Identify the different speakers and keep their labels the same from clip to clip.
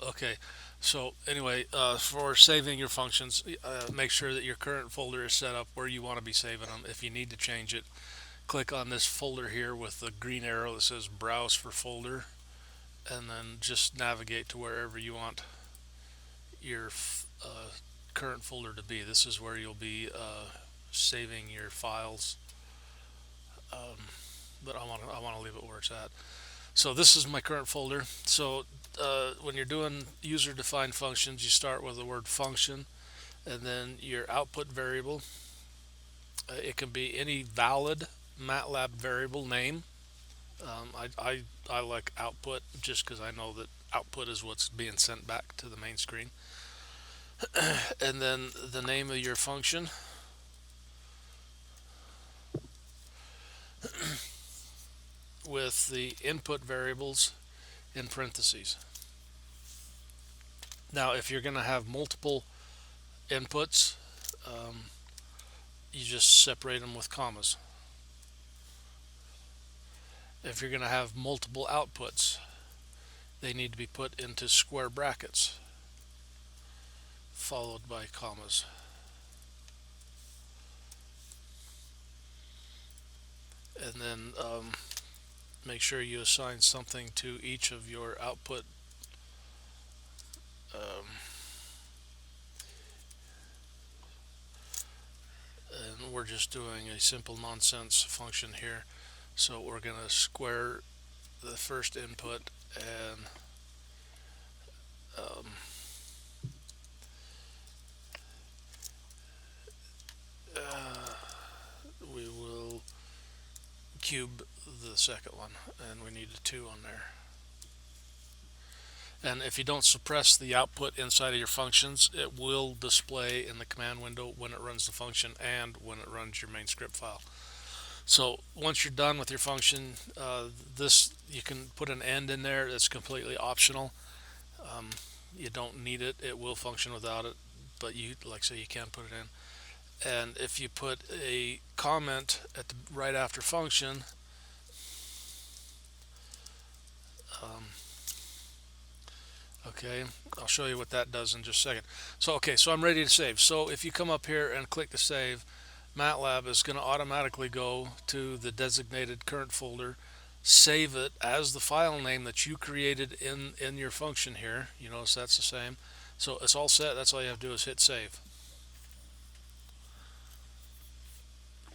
Speaker 1: Okay, so anyway, for saving your functions, make sure that your current folder is set up where you want to be saving them. If you need to change it, click on this folder here with the green arrow that says Browse for Folder, and then just navigate to wherever you want your current folder to be. This is where you'll be saving your files, but I want to leave it where it's at. So this is my current folder. So when you're doing user-defined functions, you start with the word function, and then your output variable. It can be any valid MATLAB variable name. I like output just because I know that output is what's being sent back to the main screen. And then the name of your function, with the input variables in parentheses. Now, if you're going to have multiple inputs, um, you just separate them with commas. If you're going to have multiple outputs, they need to be put into square brackets, followed by commas. And then make sure you assign something to each of your output. Um, and we're just doing a simple nonsense function here. So we're going to square the first input, and um, uh, we will cube the second one, and we need a 2 on there. And if you don't suppress the output inside of your functions, it will display in the command window when it runs the function and when it runs your main script file. So once you're done with your function, this you can put an end in there. That's completely optional. Um, you don't need it. It will function without it, but you, like I say, you can put it in. And if you put a comment at the right after function, um, okay, I'll show you what that does in just a second. So okay, so I'm ready to save. So if you come up here and click to save, MATLAB is going to automatically go to the designated current folder, save it as the file name that you created in your function here. You notice that's the same. So it's all set. That's all you have to do is hit save.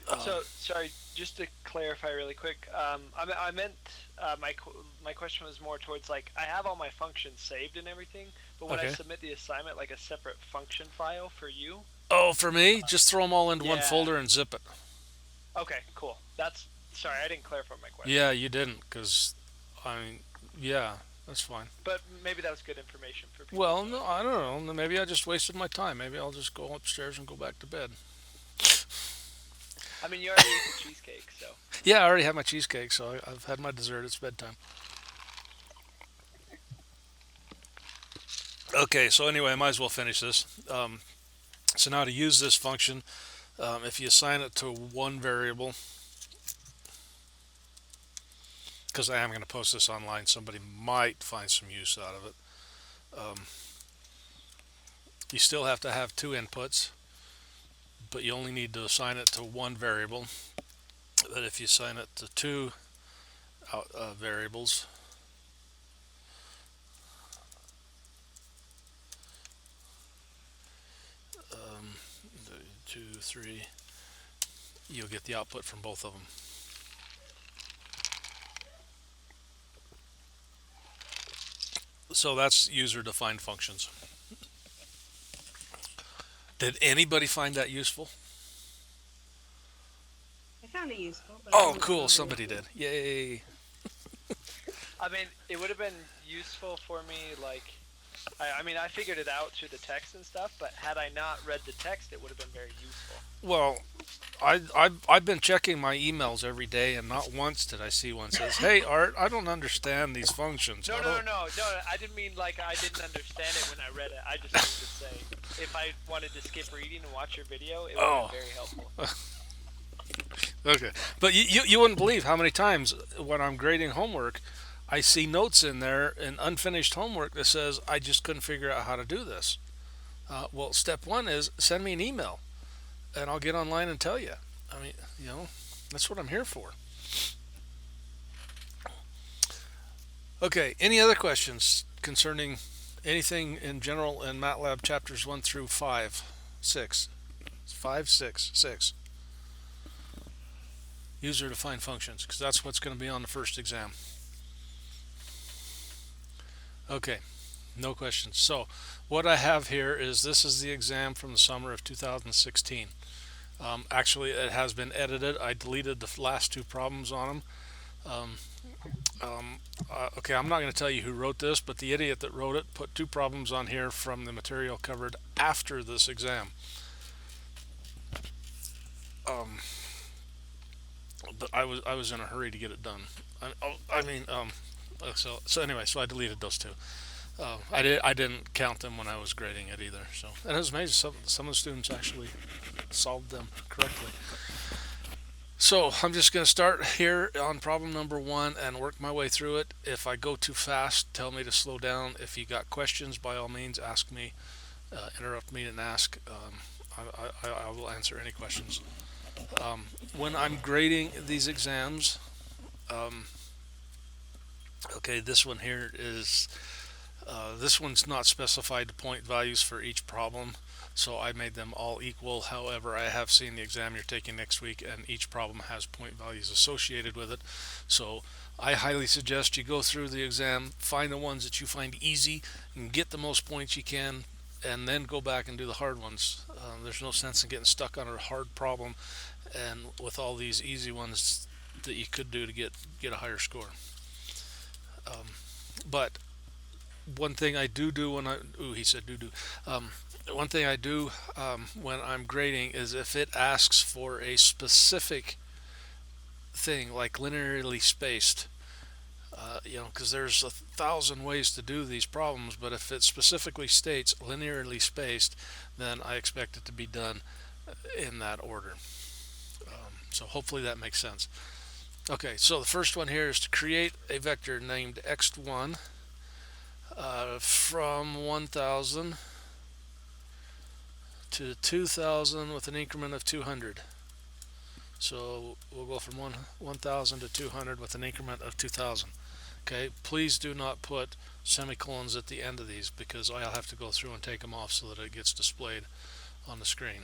Speaker 1: Um,
Speaker 2: So, sorry, just to clarify really quick, I meant my question was more towards like I have all my functions saved and everything, but when I
Speaker 1: okay.
Speaker 2: submit the assignment, like a separate function file for you.
Speaker 1: Oh, for me, just throw them all into one
Speaker 2: Yeah.
Speaker 1: folder and zip it.
Speaker 2: Okay. Cool. That's sorry, I didn't clarify my question,
Speaker 1: Yeah, you didn't, because I mean, yeah, that's fine.
Speaker 2: but maybe that was good information for people
Speaker 1: Well,
Speaker 2: to
Speaker 1: no,
Speaker 2: know.
Speaker 1: I don't know. Maybe I just wasted my time. Maybe I'll just go upstairs and go back to bed.
Speaker 2: I mean, you already ate the cheesecake, so.
Speaker 1: Yeah, I already had my cheesecake, so I've had my dessert. It's bedtime. Okay, so anyway, I might as well finish this. So now to use this function, if you assign it to one variable, because I am going to post this online, somebody might find some use out of it. Um, you still have to have two inputs, but you only need to assign it to one variable. But if you assign it to two variables, um, two, three, you'll get the output from both of them. So that's user-defined functions. Did anybody find that useful?
Speaker 3: I found it useful, but I
Speaker 1: Oh,
Speaker 3: wouldn't
Speaker 1: cool.
Speaker 3: go over it.
Speaker 1: Somebody did. Yay.
Speaker 2: I mean, it would have been useful for me, like, I mean, I figured it out through the text and stuff, but had I not read the text, it would have been very useful.
Speaker 1: Well, I've been checking my emails every day, and not once did I see one says, "Hey, Art, I don't understand these functions.
Speaker 2: No,
Speaker 1: I
Speaker 2: no, no,
Speaker 1: don't."
Speaker 2: no, no. I didn't mean like I didn't understand it when I read it. I just mean to say, if I wanted to skip reading and watch your video, it would have
Speaker 1: Oh,
Speaker 2: been very helpful.
Speaker 1: okay. But you wouldn't believe how many times when I'm grading homework, I see notes in there and unfinished homework that says I just couldn't figure out how to do this. Well, step one is send me an email and I'll get online and tell you. I mean, you know, that's what I'm here for. Okay, any other questions concerning anything in general in MATLAB chapters 1 through 5, 6, 5, 6, 6? User defined functions, because that's what's going to be on the first exam. Okay, no questions. So, what I have here is this is the exam from the summer of 2016. Actually, it has been edited. I deleted the last two problems on them. Um, okay, I'm not going to tell you who wrote this, but the idiot that wrote it put two problems on here from the material covered after this exam. Um, but I was in a hurry to get it done. I mean, so anyway, so I deleted those two. I didn't count them when I was grading it either. So and it was amazing. Some of the students actually solved them correctly. So I'm just going to start here on problem number one and work my way through it. If I go too fast, tell me to slow down. If you got questions, by all means, ask me, interrupt me and ask. I will answer any questions. When I'm grading these exams, um, okay, this one here is this one's not specified to point values for each problem, so I made them all equal. However, I have seen the exam you're taking next week, and each problem has point values associated with it. So I highly suggest you go through the exam, find the ones that you find easy, and get the most points you can, and then go back and do the hard ones. There's no sense in getting stuck on a hard problem, and with all these easy ones that you could do to get a higher score. Um, but one thing I do when I ooh he said do one thing I do when I'm grading is if it asks for a specific thing like linearly spaced, because there's 1,000 ways to do these problems, but if it specifically states linearly spaced, then I expect it to be done in that order. So hopefully that makes sense. Okay, so the first one here is to create a vector named x1 from 1,000 to 2,000 with an increment of 200. So we'll go from 1,000 to 200 with an increment of 2,000. Okay, please do not put semicolons at the end of these because I'll have to go through and take them off so that it gets displayed on the screen.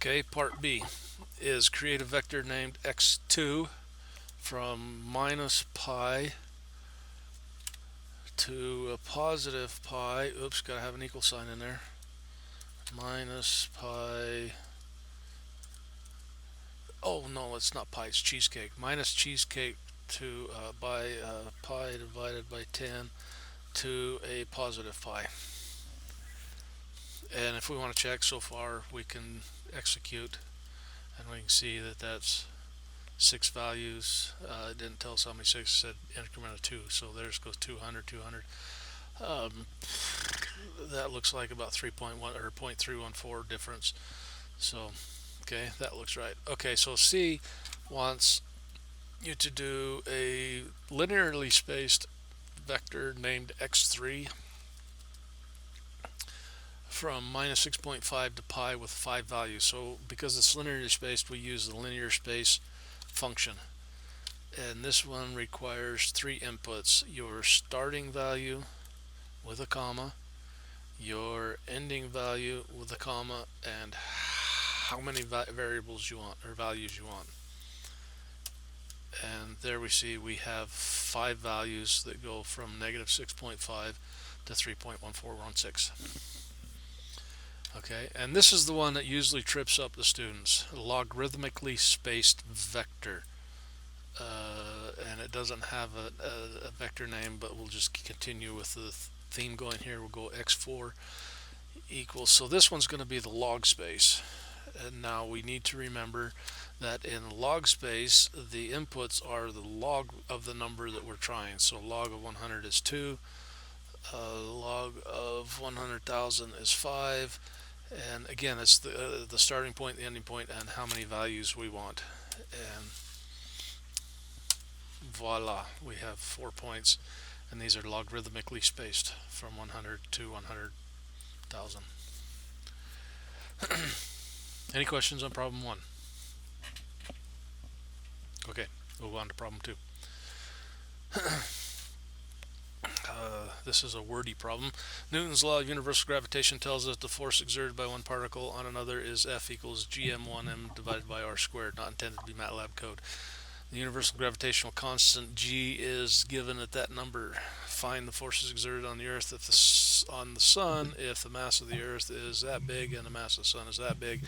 Speaker 1: Okay, part B is create a vector named x2 from minus pi to a positive pi. Oops, gotta have an equal sign in there. Minus pi. Oh no, it's not pi, it's cheesecake. Minus cheesecake to by pi divided by 10 to a positive pi. And if we want to check so far, we can execute and we can see that that's 6 values. It didn't tell us how many 6, it said increment of 2. So there's goes 200, 200. That looks like about 3.1 or 0.314 difference. So, okay, that looks right. Okay, so C wants you to do a linearly spaced vector named x3 from minus 6.5 to pi with 5 values. So because it's linearly spaced, we use the linear space function. And this one requires 3 inputs: your starting value with a comma, your ending value with a comma, and how many variables you want or values you want. And there we see we have 5 values that go from negative 6.5 to 3.1416. Okay, and this is the one that usually trips up the students: logarithmically spaced vector. And it doesn't have a vector name, but we'll just continue with the theme going here. We'll go x4 equals, so this one's going to be the log space. And now we need to remember that in log space, the inputs are the log of the number that we're trying. So log of 100 is 2, log of 100,000 is 5, and again, it's the starting point, the ending point, and how many values we want. And voila, we have 4 points, and these are logarithmically spaced from 100 to 100,000. Any questions on problem one? Okay, we'll go on to problem two. This is a wordy problem. Newton's law of universal gravitation tells us the force exerted by one particle on another is F equals gm1m divided by r squared, not intended to be MATLAB code. The universal gravitational constant G is given at that number. Find the forces exerted on the Earth on the Sun if the mass of the Earth is that big and the mass of the Sun is that big.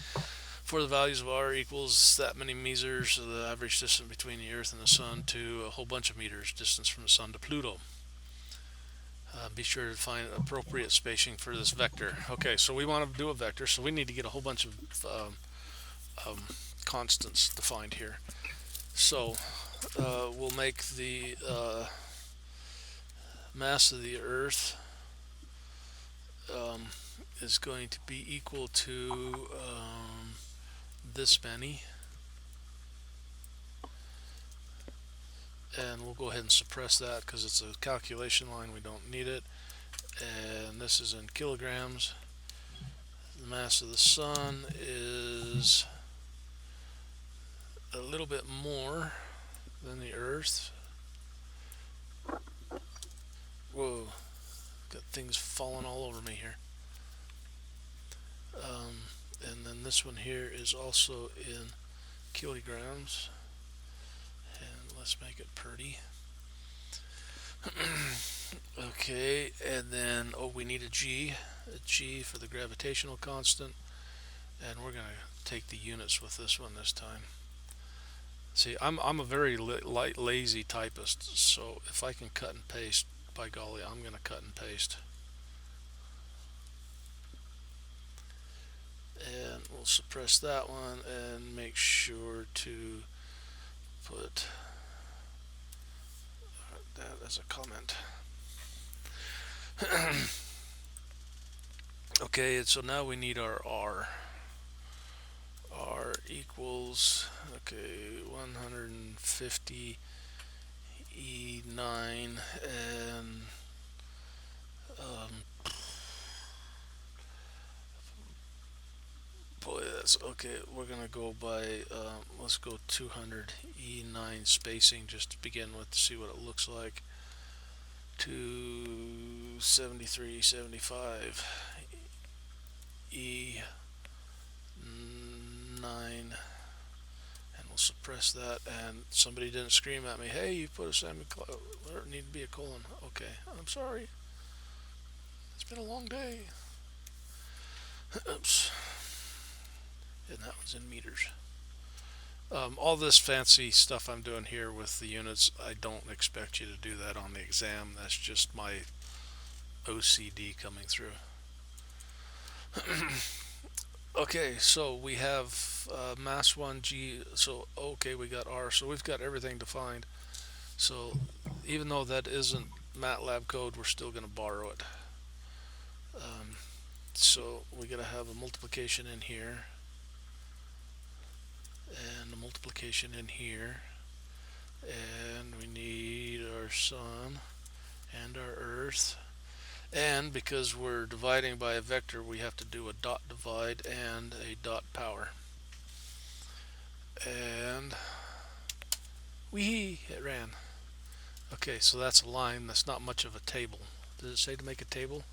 Speaker 1: For the values of r equals that many meters, so the average distance between the Earth and the Sun, to a whole bunch of meters, distance from the Sun to Pluto. Be sure to find appropriate spacing for this vector. Okay, so we want to do a vector, so we need to get a whole bunch of constants defined here. So we'll make the mass of the Earth is going to be equal to this many, and we'll go ahead and suppress that because it's a calculation line, we don't need it. And this is in kilograms. The mass of the Sun is a little bit more than the Earth. Whoa, got things falling all over me here. And then this one here is also in kilograms. And let's make it pretty. Okay, and then we need a G for the gravitational constant, and we're gonna take the units with this one this time. See, I'm a very lazy typist, so if I can cut and paste, by golly, I'm gonna cut and paste. And we'll suppress that one and make sure to put that as a comment. Okay, and so now we need our R. R equals, okay, 150 E9, and boy, that's okay. We're gonna go by let's go 200 E9 spacing just to begin with to see what it looks like. 273, 75 E9, and we'll suppress that. And somebody didn't scream at me, hey, you put a semicolon, there need to be a colon. Okay, I'm sorry, it's been a long day. Oops. And that one's in meters. All this fancy stuff I'm doing here with the units, I don't expect you to do that on the exam. That's just my OCD coming through. Okay, so we have mass 1 G, so okay, we got R, so we've got everything defined. So even though that isn't MATLAB code, we're still going to borrow it. So we got to have a multiplication in here, and a multiplication in here, and we need our Sun and our Earth, and because we're dividing by a vector, we have to do a dot divide and a dot power. And it ran. Okay, so that's a line. That's not much of a table. Does it say to make a table?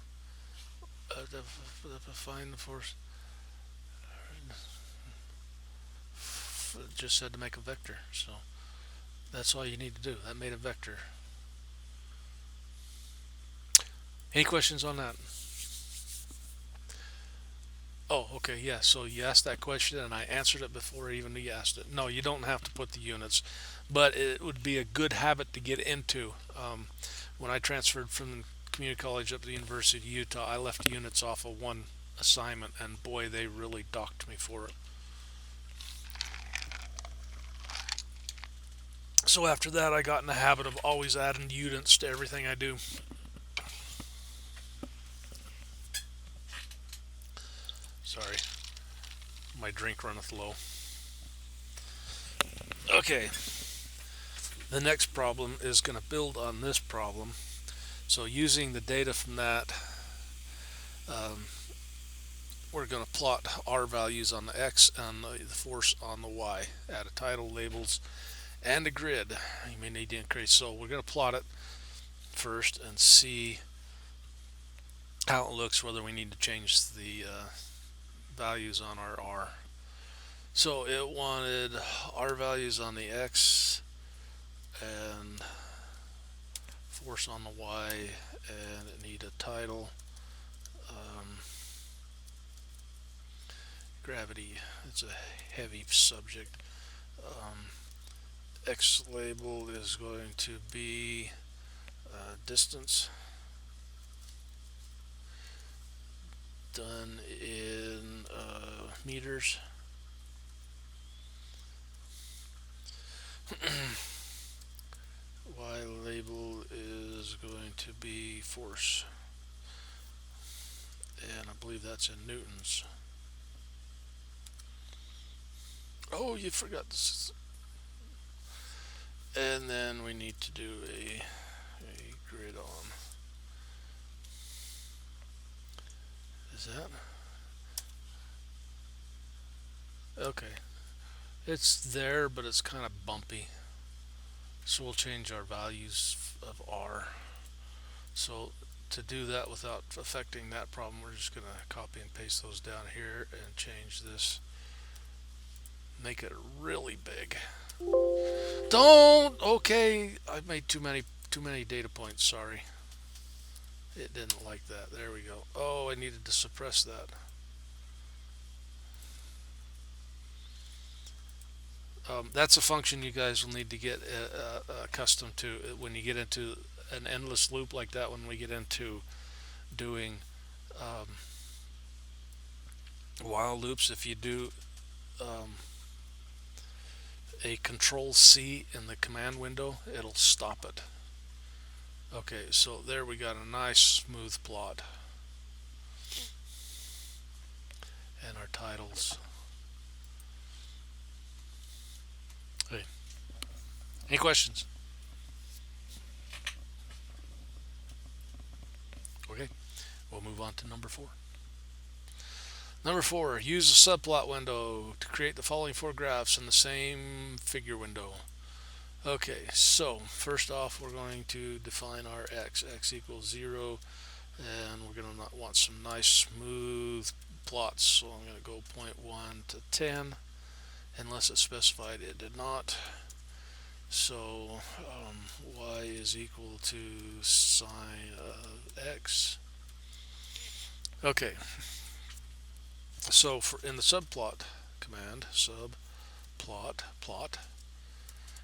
Speaker 1: Find the force. It just said to make a vector, so that's all you need to do. That made a vector. Any questions on that? Oh, okay, yeah, so you asked that question and I answered it before even you asked it. No, you don't have to put the units, but it would be a good habit to get into. When I transferred from community college up to the University of Utah, I left units off of one assignment, and boy, they really docked me for it. So after that, I got in the habit of always adding units to everything I do. Sorry, my drink runneth low. Okay, The next problem is going to build on this problem. So using the data from that, um, we're going to plot R values on the X and the force on the Y. Add a title, labels, and a grid. You may need to increase. So we're going to plot it first and see how it looks, whether we need to change the values on our R. So it wanted R values on the X and force on the Y, and it needed a title. Um, Gravity, it's a heavy subject. Um, X label is going to be distance, done in meters. Y label is going to be force, and I believe that's in newtons. Oh, you forgot this. And then we need to do a grid on. Is that? Okay. It's there, but it's kind of bumpy. So we'll change our values of R. So to do that without affecting that problem, we're just going to copy and paste those down here and change this. Make it really big. Don't. Okay, I made too many data points. Sorry, it didn't like that. There we go. Oh, I needed to suppress that. That's a function you guys will need to get accustomed to when you get into an endless loop like that. When we get into doing um, while loops, if you do um, a control C in the command window, it'll stop it. Okay, so there we got a nice smooth plot and our titles. Hey, any questions? Okay, we'll move on to number 4. Number 4, use a subplot window to create the following 4 graphs in the same figure window. Okay, so first off, we're going to define our x equals 0, and we're going to want some nice smooth plots. So I'm going to go 0.1 to 10, unless it's specified it did not. So y is equal to sine of x. Okay, so in the subplot command, plot,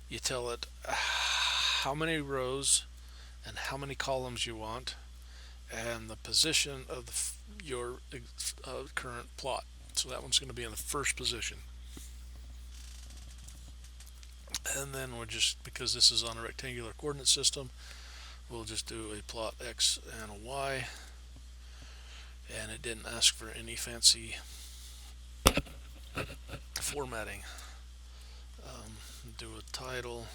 Speaker 1: you tell it how many rows and how many columns you want, and the position of your current plot. So that one's going to be in the first position. And then we're just, because this is on a rectangular coordinate system, we'll just do a plot x and a y, and it didn't ask for any fancy formatting. Do a title,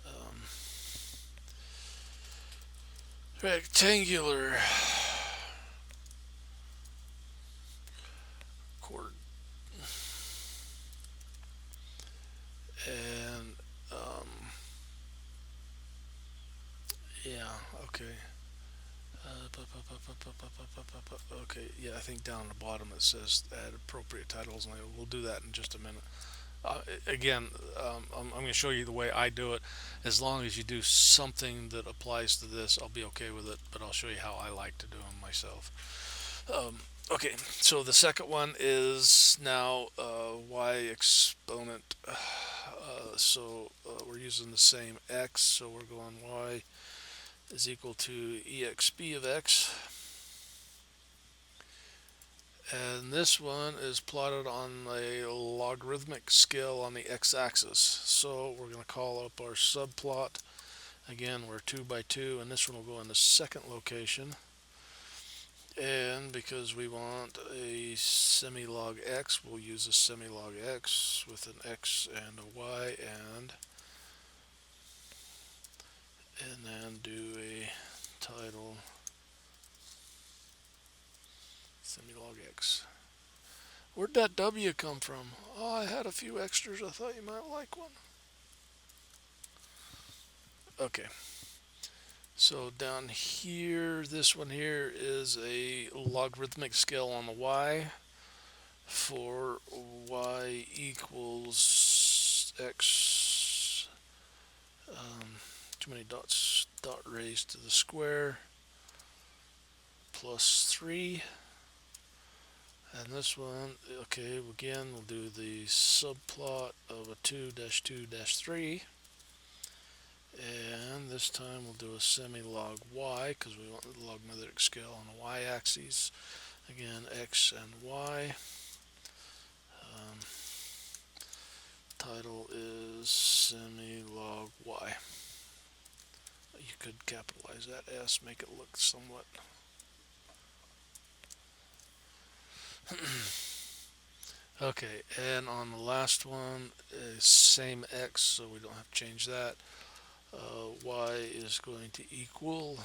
Speaker 1: um, rectangular chord, and yeah, okay. Okay, yeah, I think down at the bottom it says add appropriate titles, and we'll do that in just a minute. Again, I'm going to show you the way I do it. As long as you do something that applies to this, I'll be okay with it, but I'll show you how I like to do them myself. Okay, so the second one is now y exponent. We're using the same x, so we're going y is equal to exp of x. And this one is plotted on a logarithmic scale on the x-axis. So we're going to call up our subplot. Again, we're 2 by 2, and this one will go in the second location. And because we want a semilog x, we'll use a semilog x with an x and a y, and and do a title semilog x. Where'd that W come from? Oh, I had a few extras. I thought you might like one. Okay. So down here, this one here is a logarithmic scale on the y for y equals x, too many dots, dot raised to the square plus 3. And this one, okay, again, we'll do the subplot of a 2 dash 2 dash 3. And this time we'll do a semi-log y because we want the logarithmic scale on the y-axis. Again, x and y. Um, Title is semi-log y. You could capitalize that S, make it look somewhat. Okay, and on the last one, same x, so we don't have to change that. Y is going to equal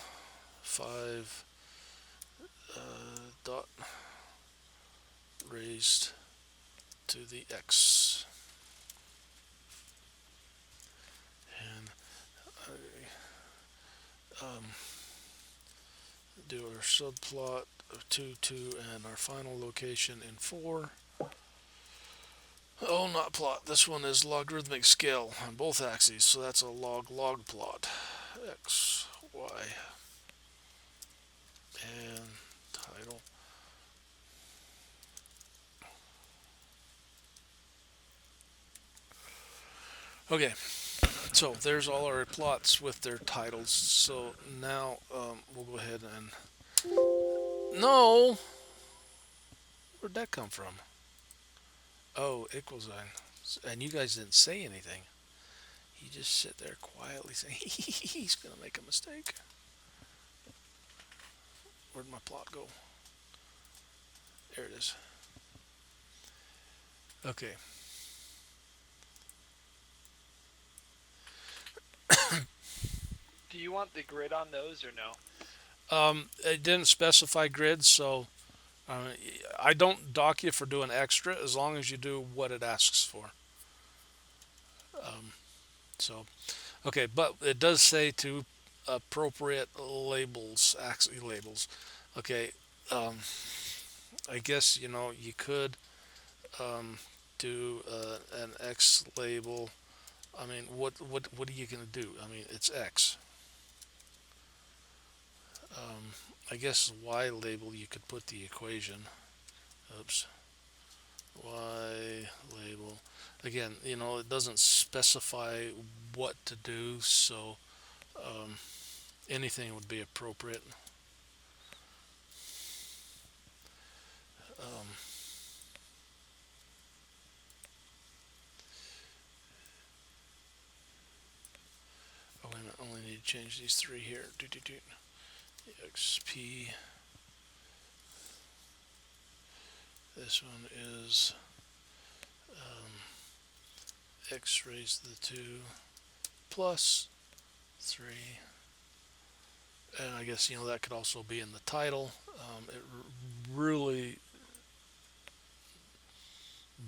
Speaker 1: 5 dot raised to the x. And do our subplot of 2, 2, and our final location in 4. Oh, not plot. This one is logarithmic scale on both axes, so that's a log-log plot. X, Y, and title. Okay, so there's all our plots with their titles. So now we'll go ahead and... No! Where'd that come from? Oh, equals sign. And you guys didn't say anything. You just sit there quietly saying, he's going to make a mistake. Where'd my plot go? There it is. Okay.
Speaker 2: Do you want the grid on those or no?
Speaker 1: It didn't specify grids, so I don't dock you for doing extra as long as you do what it asks for. So, okay, but it does say to appropriate labels, axis labels. Okay, um, I guess you could do an X label. I mean, what are you gonna do? I mean, it's X. I guess Y label you could put the equation. Oops. Y label. Again, it doesn't specify what to do, so anything would be appropriate. Um, oh, wait a minute. Only need to change these three here. XP. This one is x raised to the 2 plus 3. And I guess, that could also be in the title. It really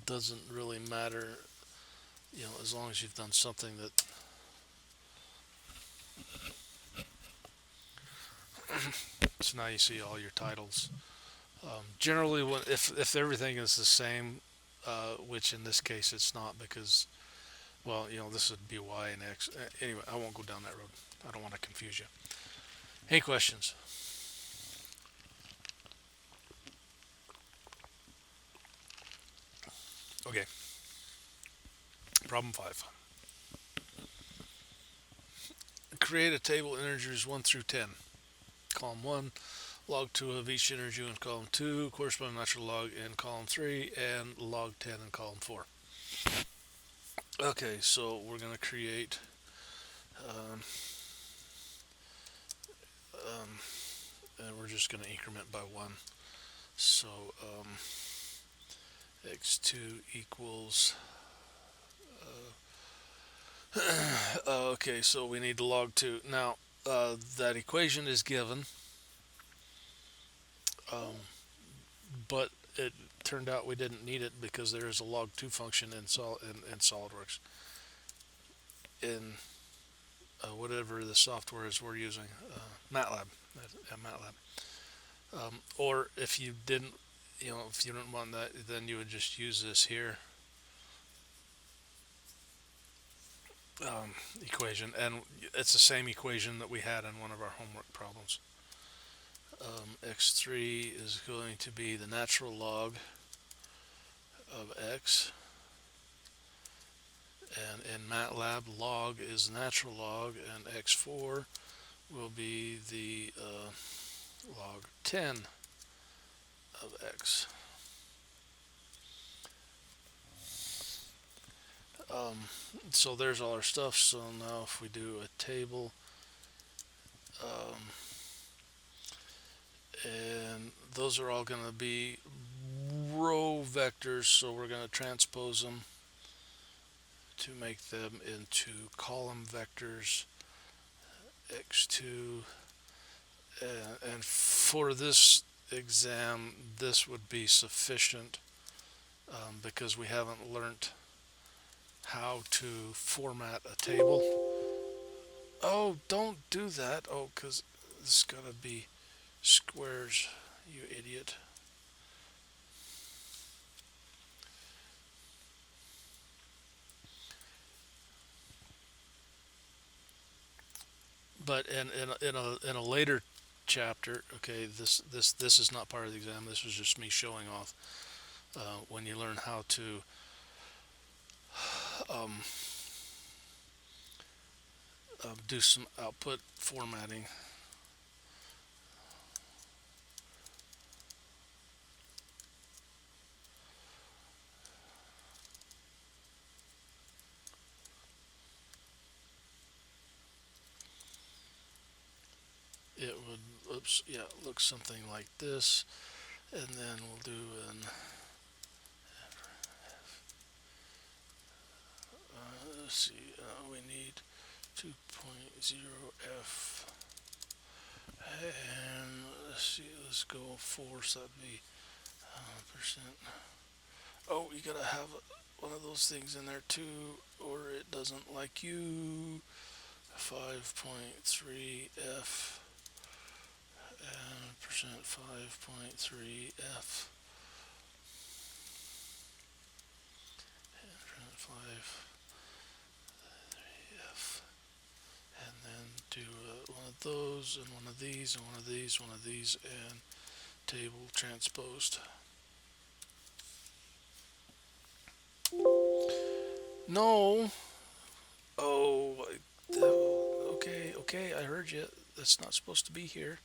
Speaker 1: doesn't really matter, as long as you've done something that so now you see all your titles. Generally, if everything is the same, which in this case it's not because, well, this would be Y and X. Anyway, I won't go down that road. I don't want to confuse you. Any questions? Okay. Problem 5. Create a table of integers 1 through 10. Column 1, log 2 of each integer in column 2, corresponding natural log in column 3, and log 10 in column 4. Okay, so we're going to create and we're just going to increment by 1. So x2 equals okay, so we need to log 2. Now that equation is given, um, but it turned out we didn't need it because there is a log2 function in SolidWorks in whatever the software is we're using, MATLAB. Yeah, MATLAB. Or if you didn't, if you didn't want that, then you would just use this here equation, and it's the same equation that we had in one of our homework problems. X3 is going to be the natural log of x, and in MATLAB, log is natural log, and x4 will be the log 10 of x. Um, so there's all our stuff. So now if we do a table, um, and those are all going to be row vectors, so we're going to transpose them to make them into column vectors, x2, and for this exam this would be sufficient, because we haven't learned how to format a table. Oh, don't do that. Oh, because it's gonna be squares, you idiot. But in a later chapter, okay, this is not part of the exam. This was just me showing off, when you learn how to um, do some output formatting. It would, oops, yeah, look something like this, and then we'll do an let's see, we need 2.0f, and let's see, let's go 4, so that'd be percent. Oh, you gotta have one of those things in there too, or it doesn't like you. 5.3f and percent 5.3f and percent 5f, and then do one of those and one of these and one of these, one of these, and table transposed. No. Oh, okay, okay, I heard you. That's not supposed to be here.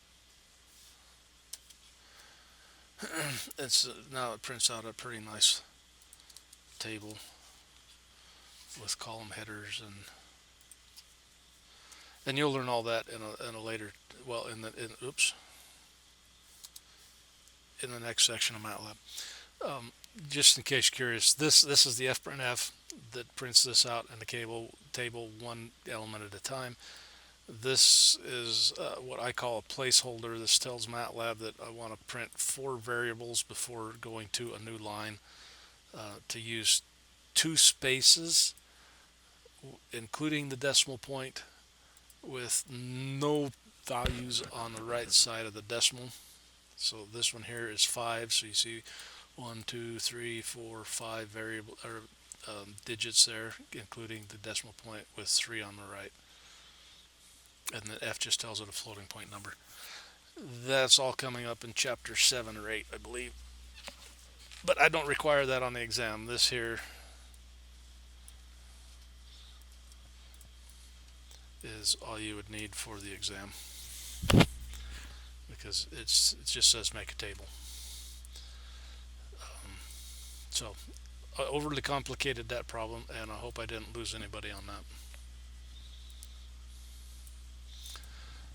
Speaker 1: It's now it prints out a pretty nice table with column headers, and you'll learn all that in a later, well, oops, in the next section of MATLAB. Just in case you're curious, this is the fprintf that prints this out in the table one element at a time. This is what I call a placeholder. This tells MATLAB that I want to print 4 variables before going to a new line, to use 2 spaces, including the decimal point, with no values on the right side of the decimal. So this one here is 5. So you see 1, 2, 3, 4, 5 variable or digits there, including the decimal point, with 3 on the right. And the F just tells it a floating point number. That's all coming up in chapter 7 or 8, I believe. But I don't require that on the exam. This here is all you would need for the exam, because it just says make a table. So I overly complicated that problem, and I hope I didn't lose anybody on that.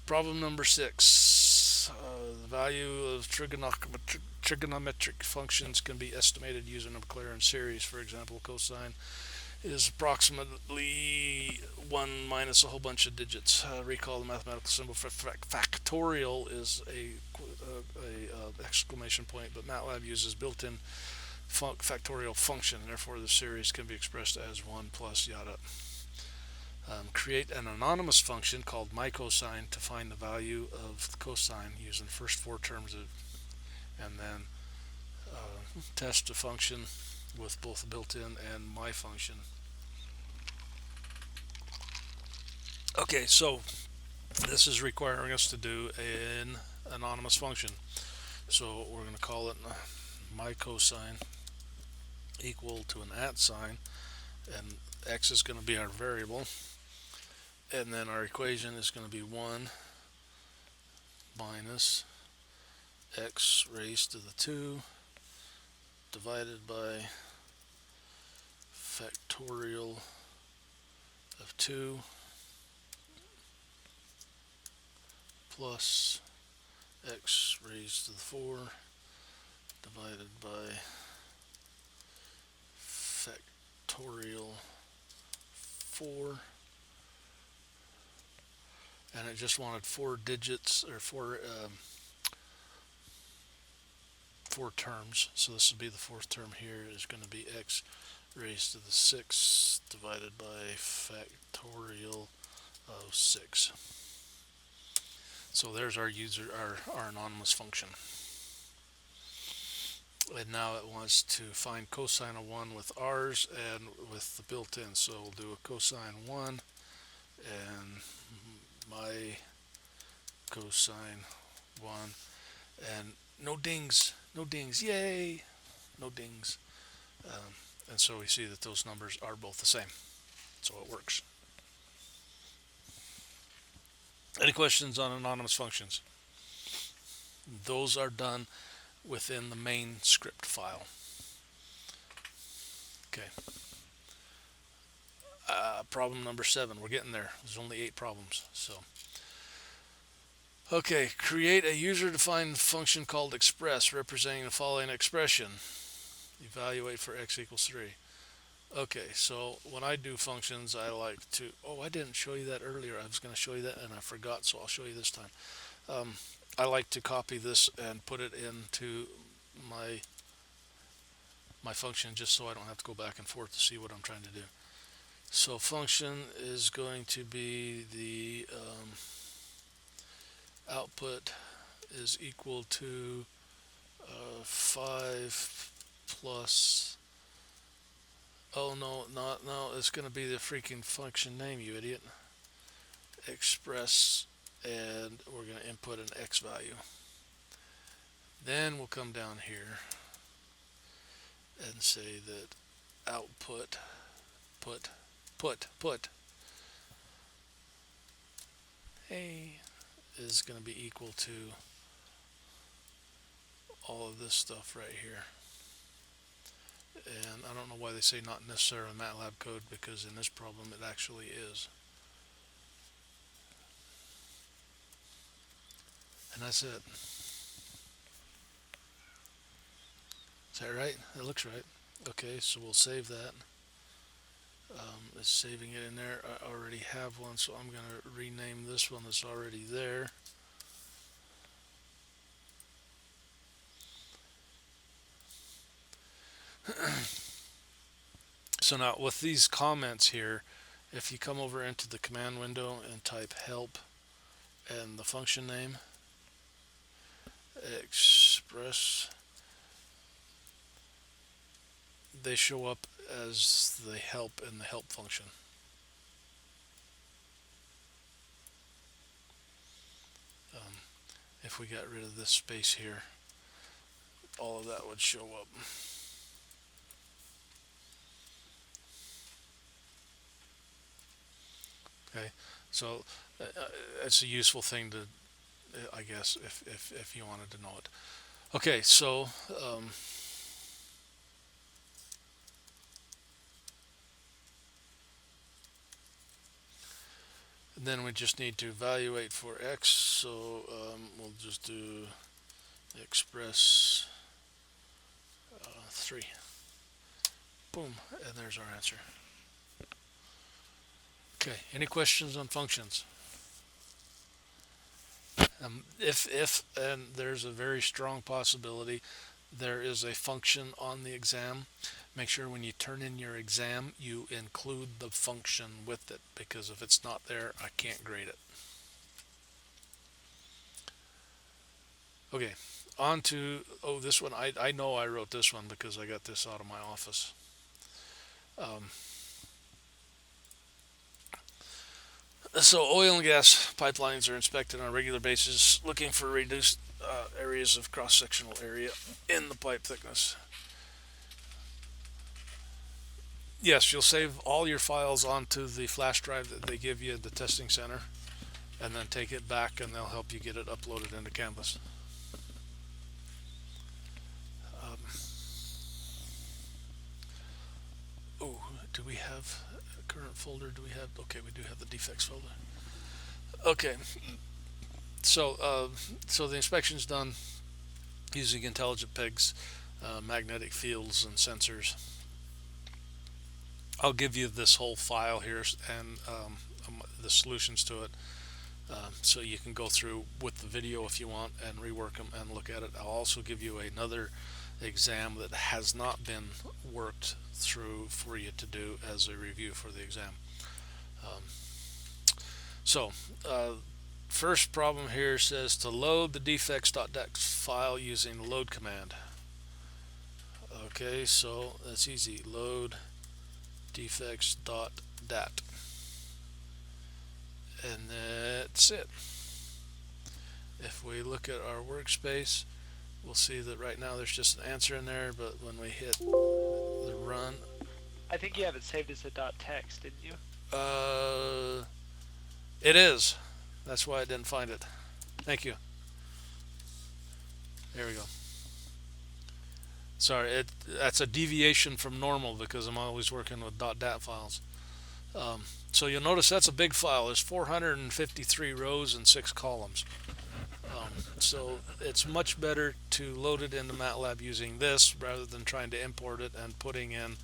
Speaker 1: Problem number 6. The value of trigonometric functions can be estimated using a Maclaurin series, for example, cosine is approximately 1 minus a whole bunch of digits. Recall the mathematical symbol for factorial is a exclamation point, but MATLAB uses built-in factorial function, and therefore the series can be expressed as 1 plus yada. Create an anonymous function called mycosine to find the value of the cosine using the first four terms of, and then test the function with both built-in and my function. Okay, so this is requiring us to do an anonymous function. So we're going to call it my cosine equal to an at sign, and x is going to be our variable, and then our equation is going to be 1 minus x raised to the 2 divided by factorial of 2 plus x raised to the 4 divided by factorial 4, and it just wanted four digits or four terms, so this would be the fourth term here is going to be x raised to the 6 divided by factorial of 6. So there's our our anonymous function. And now it wants to find cosine of 1 with r's and with the built-in. So we'll do a cosine 1 and my cosine 1, and no dings, no dings, yay, no dings. And so we see that those numbers are both the same. So it works. Any questions on anonymous functions? Those are done within the main script file. Okay. Problem number 7. We're getting there. There's only 8 problems. So, okay. Create a user-defined function called express representing the following expression. Evaluate for x equals 3. Okay, so when I do functions, I like to... Oh, I didn't show you that earlier. I was going to show you that, and I forgot, so I'll show you this time. I like to copy this and put it into my function just so I don't have to go back and forth to see what I'm trying to do. So function is going to be the output is equal to 5 plus... Oh, no, it's going to be the freaking function name, you idiot. Express, and we're going to input an x value. Then we'll come down here and say that output, put, hey, is going to be equal to all of this stuff right here. And I don't know why they say not necessarily MATLAB code, because in this problem it actually is. And that's it. Is that right? That looks right. Okay, so we'll save that. It's saving it in there. I already have one, so I'm going to rename this one that's already there. So now with these comments here, if you come over into the command window and type help and the function name, express, they show up as the help in the help function. If we got rid of this space here, all of that would show up. Okay, so it's a useful thing to, I guess, if you wanted to know it. Okay, so then we just need to evaluate for x, so we'll just do express 3. Boom, and there's our answer. Okay, any questions on functions? If and there's a very strong possibility there is a function on the exam, make sure when you turn in your exam you include the function with it, because if it's not there, I can't grade it. Okay, on to, oh, this one, I know I wrote this one because I got this out of my office. Um, so oil and gas pipelines are inspected on a regular basis, looking for reduced areas of cross-sectional area in the pipe thickness. Yes, you'll save all your files onto the flash drive that they give you at the testing center, and then take it back and they'll help you get it uploaded into Canvas. Um, oh, do we have a current folder? Do we have? Okay, we do have the defects folder. Okay, so the inspection's done using intelligent pegs, magnetic fields, and sensors. I'll give you this whole file here and the solutions to it, so you can go through with the video if you want and rework them and look at it. I'll also give you another exam that has not been worked through for you to do as a review for the exam. Um, so, first problem here says to load the defects.dat file using the load command. Okay, so that's easy. Load defects.dat, and that's it. If we look at our workspace, we'll see that right now there's just an answer in there, but when we hit the run,
Speaker 2: I think you have it saved as a .text, didn't you?
Speaker 1: it is. That's why I didn't find it. Thank you. There we go. Sorry, that's a deviation from normal because I'm always working with .dat files. So you'll notice that's a big file. There's 453 rows and 6 columns. So it's much better to load it into MATLAB using this rather than trying to import it and putting in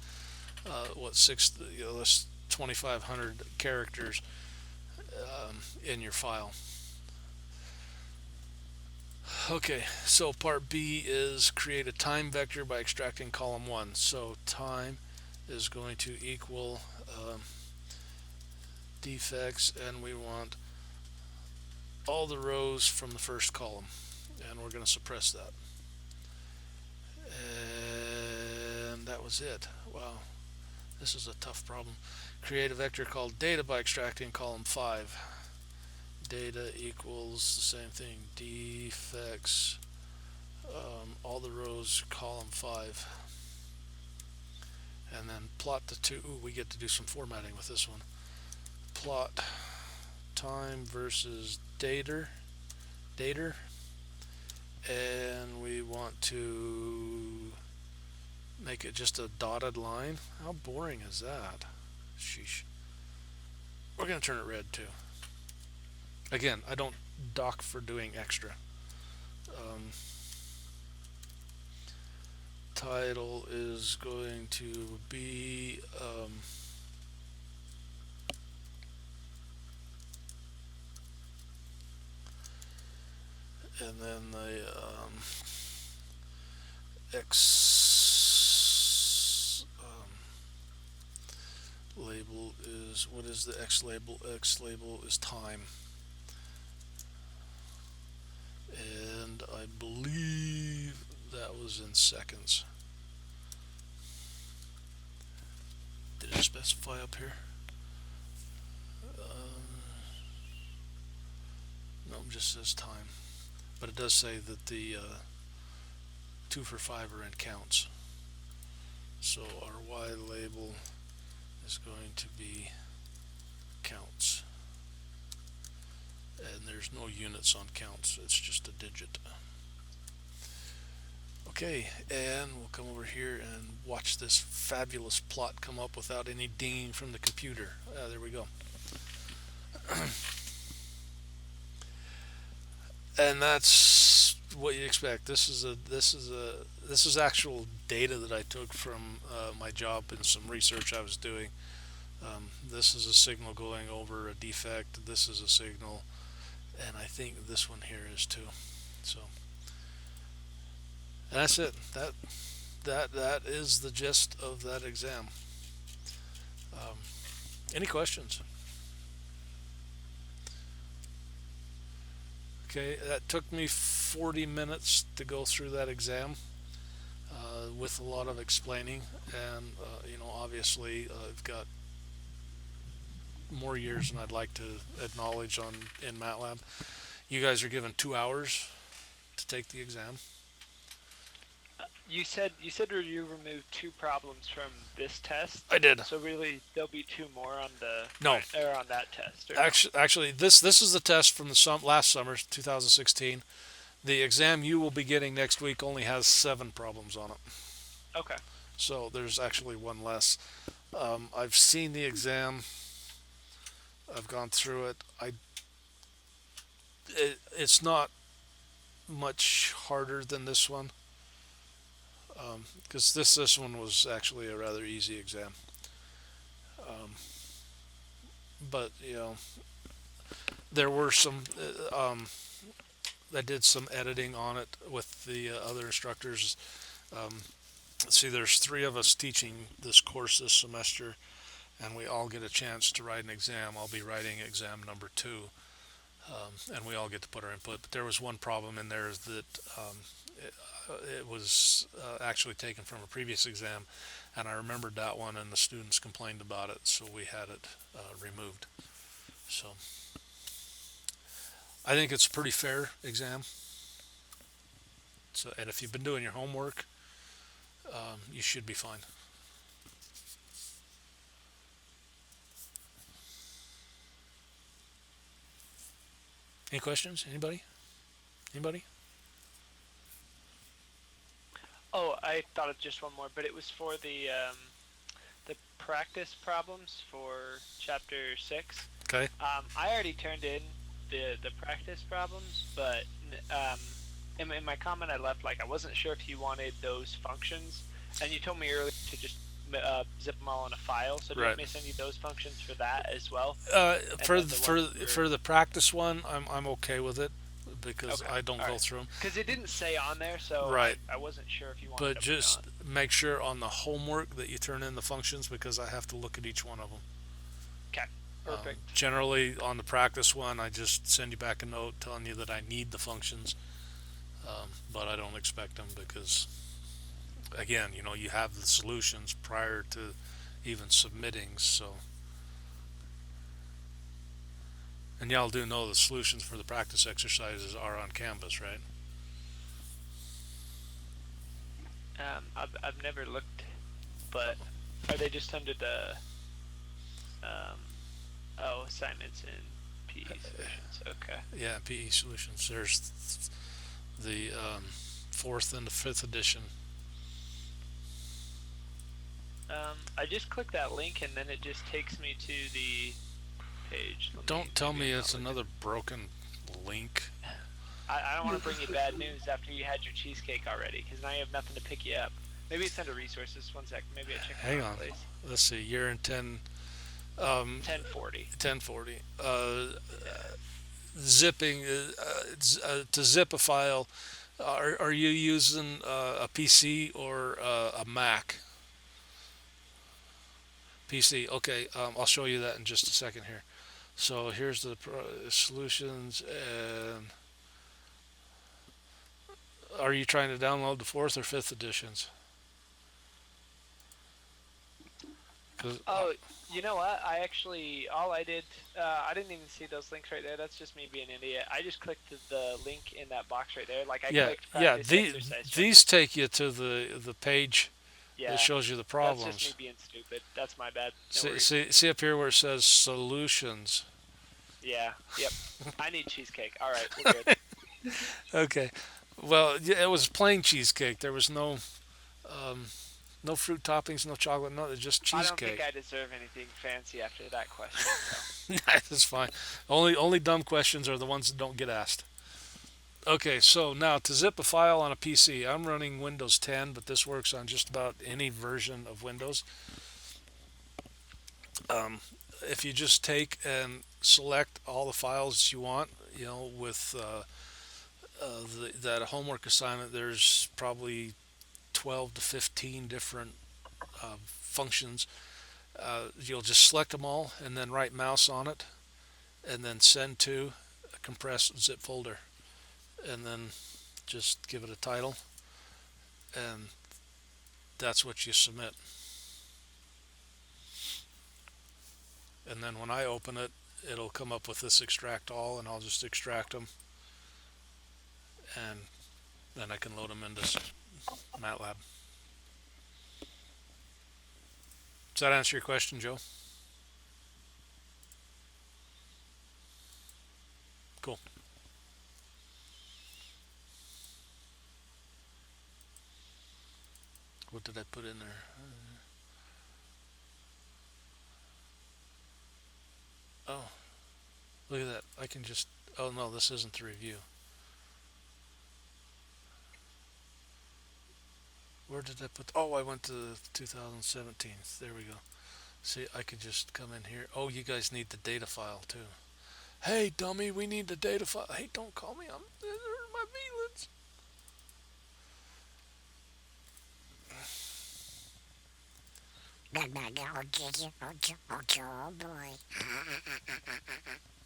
Speaker 1: 2,500 characters in your file. Okay, so part B is create a time vector by extracting column 1. So time is going to equal defects, and we want all the rows from the first column, and we're going to suppress that. And that was it. Wow, this is a tough problem. Create a vector called data by extracting column 5. Data equals the same thing, defects, all the rows, column 5, and then plot the two. Ooh, we get to do some formatting with this one. Plot time versus data, and we want to make it just a dotted line. How boring is that? Sheesh. We're going to turn it red too. Again, I don't dock for doing extra. Title is going to be and then the X label is, what is the X label? X label is time. And I believe that was in seconds. Did it specify up here? No, it just says time. But it does say that the 2 for 5 are in counts. So our Y label is going to be counts. And there's no units on counts, it's just a digit. Okay, and we'll come over here and watch this fabulous plot come up without any dinging from the computer. There we go. And that's what you expect. This is actual data that I took from my job and some research I was doing. This is a signal going over a defect. This is a signal, and I think this one here is too. So that's it. That is the gist of that exam. Um, any questions? Okay, that took me 40 minutes to go through that exam with a lot of explaining, and obviously I've got more years than I'd like to acknowledge on in MATLAB. You guys are given 2 hours to take the exam.
Speaker 2: You said you removed two problems from this test,
Speaker 1: I did.
Speaker 2: so really there'll be two more on the
Speaker 1: No,
Speaker 2: or on that test, or no?
Speaker 1: actually, this is the test from the last summer, 2016. The exam you will be getting next week only has 7 problems on it,
Speaker 2: Okay.
Speaker 1: so there's actually one less. I've seen the exam. I've gone through it. It's not much harder than this one because this one was actually a rather easy exam. Um, but there were some. I did some editing on it with the other instructors. Um, see, there's 3 of us teaching this course this semester, and we all get a chance to write an exam. I'll be writing exam number 2, and we all get to put our input. But there was one problem in there that it, it was actually taken from a previous exam, and I remembered that one, and the students complained about it, so we had it removed. So I think it's a pretty fair exam. So, and if you've been doing your homework, you should be fine. Any questions? Anybody? Anybody?
Speaker 2: Oh, I thought of just one more, but it was for the practice problems for chapter 6.
Speaker 1: Okay.
Speaker 2: I already turned in the practice problems, but um, in my comment I left, like, I wasn't sure if you wanted those functions, and you told me earlier to just zip them all in a file. So do you
Speaker 1: Right.
Speaker 2: want me to send you those functions for that as well? And
Speaker 1: For
Speaker 2: then the
Speaker 1: for
Speaker 2: ones
Speaker 1: for the practice one, I'm okay with it because
Speaker 2: Okay,
Speaker 1: I don't
Speaker 2: all
Speaker 1: go
Speaker 2: right.
Speaker 1: through them.
Speaker 2: Because it didn't say on there, so
Speaker 1: Right.
Speaker 2: I wasn't sure if you wanted
Speaker 1: But
Speaker 2: them or
Speaker 1: just
Speaker 2: not.
Speaker 1: make sure on the homework that you turn in the functions because I have to look at each one of them.
Speaker 2: Okay, perfect.
Speaker 1: Generally, on the practice one, I just send you back a note telling you that I need the functions, but I don't expect them because, again, you have the solutions prior to even submitting. So, and y'all do know the solutions for the practice exercises are on Canvas, right?
Speaker 2: I've never looked, but are they just under the um assignments and PE solutions? Okay.
Speaker 1: Yeah, PE solutions. There's the fourth and the fifth edition.
Speaker 2: I just click that link and then it just takes me to the page.
Speaker 1: Don't tell
Speaker 2: Maybe
Speaker 1: me
Speaker 2: I'm
Speaker 1: it's
Speaker 2: not looking.
Speaker 1: another broken link.
Speaker 2: I don't want to bring you bad news after you had your cheesecake already, because now you have nothing to pick you up. Maybe it's under resources. One sec. Maybe I checked the
Speaker 1: Hang
Speaker 2: wrong
Speaker 1: on.
Speaker 2: place.
Speaker 1: Let's see. Year in
Speaker 2: 1040.
Speaker 1: 1040.
Speaker 2: Yeah.
Speaker 1: Zipping to zip a file. Are you using a PC or a Mac? PC. Okay. I'll show you that in just a second here. So here's the solutions. And are you trying to download the fourth or fifth editions? 'Cause,
Speaker 2: Oh, you know what? All I did, I didn't even see those links right there. That's just me being an idiot. I just clicked the link in that box right there. Like, I
Speaker 1: yeah,
Speaker 2: clicked
Speaker 1: yeah.
Speaker 2: practice exercise.
Speaker 1: These take you to the page that
Speaker 2: Yeah,
Speaker 1: shows you the
Speaker 2: that's just me
Speaker 1: problems.
Speaker 2: being stupid. That's my bad. No
Speaker 1: See,
Speaker 2: worries.
Speaker 1: see up here where it says solutions.
Speaker 2: Yeah, yep. I need cheesecake. All right, we're good.
Speaker 1: Okay. Well, yeah, it was plain cheesecake. There was um, no fruit toppings, no chocolate, no, just
Speaker 2: I don't think
Speaker 1: cheesecake.
Speaker 2: I deserve anything fancy after that question. So,
Speaker 1: That's fine. Only dumb questions are the ones that don't get asked. Okay, so now to zip a file on a PC, I'm running Windows 10, but this works on just about any version of Windows. Um, if you just take and select all the files you want, with that homework assignment, there's probably 12 to 15 different functions. You'll just select them all and then right mouse on it and then send to a compressed zip folder and then just give it a title, and that's what you submit. And then when I open it, it'll come up with this extract all, and I'll just extract them, and then I can load them into MATLAB. Does that answer your question, Joe? Cool. What did I put in there? Oh, look at that. I can just. Oh no, this isn't the review. Where did I put? Oh, I went to 2017. There we go. See, I could just come in here. Oh, you guys need the data file too. Hey, dummy, we need the data file. Hey, don't call me. I'm my feelings.
Speaker 4: Oh boy.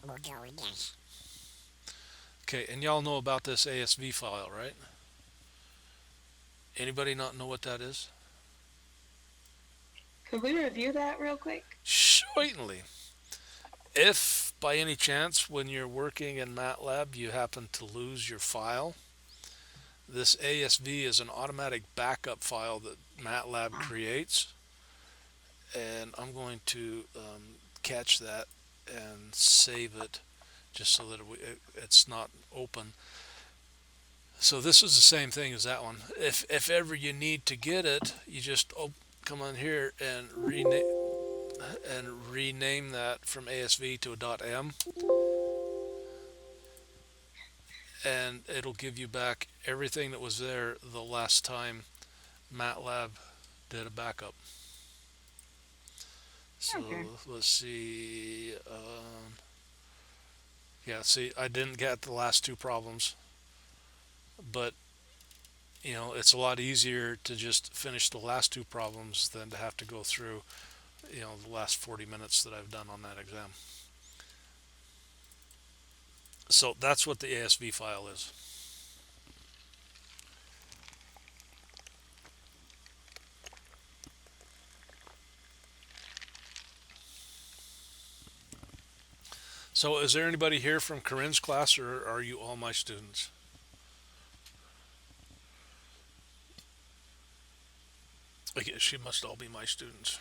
Speaker 4: We'll go with this.
Speaker 1: Okay, and y'all know about this ASV file, right? Anybody not know what that is?
Speaker 3: Could we review that real quick?
Speaker 1: Certainly. If by any chance when you're working in MATLAB you happen to lose your file, this ASV is an automatic backup file that MATLAB creates, and I'm going to catch that and save it just so that it's not open. So this is the same thing as that one. If ever you need to get it, you just come on here and rename that from ASV to a .m, and it'll give you back everything that was there the last time MATLAB did a backup. So
Speaker 3: Okay.
Speaker 1: let's see. Yeah, see, I didn't get the last two problems, but it's a lot easier to just finish the last two problems than to have to go through, the last 40 minutes that I've done on that exam. So that's what the ASV file is. So is there anybody here from Corinne's class, or are you all my students? Okay, she must all be my students.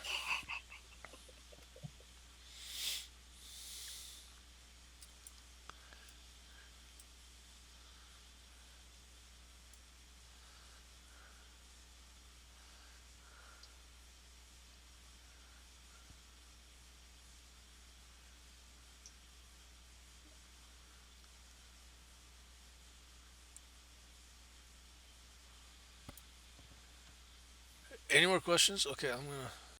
Speaker 1: Any more questions? Okay, I'm gonna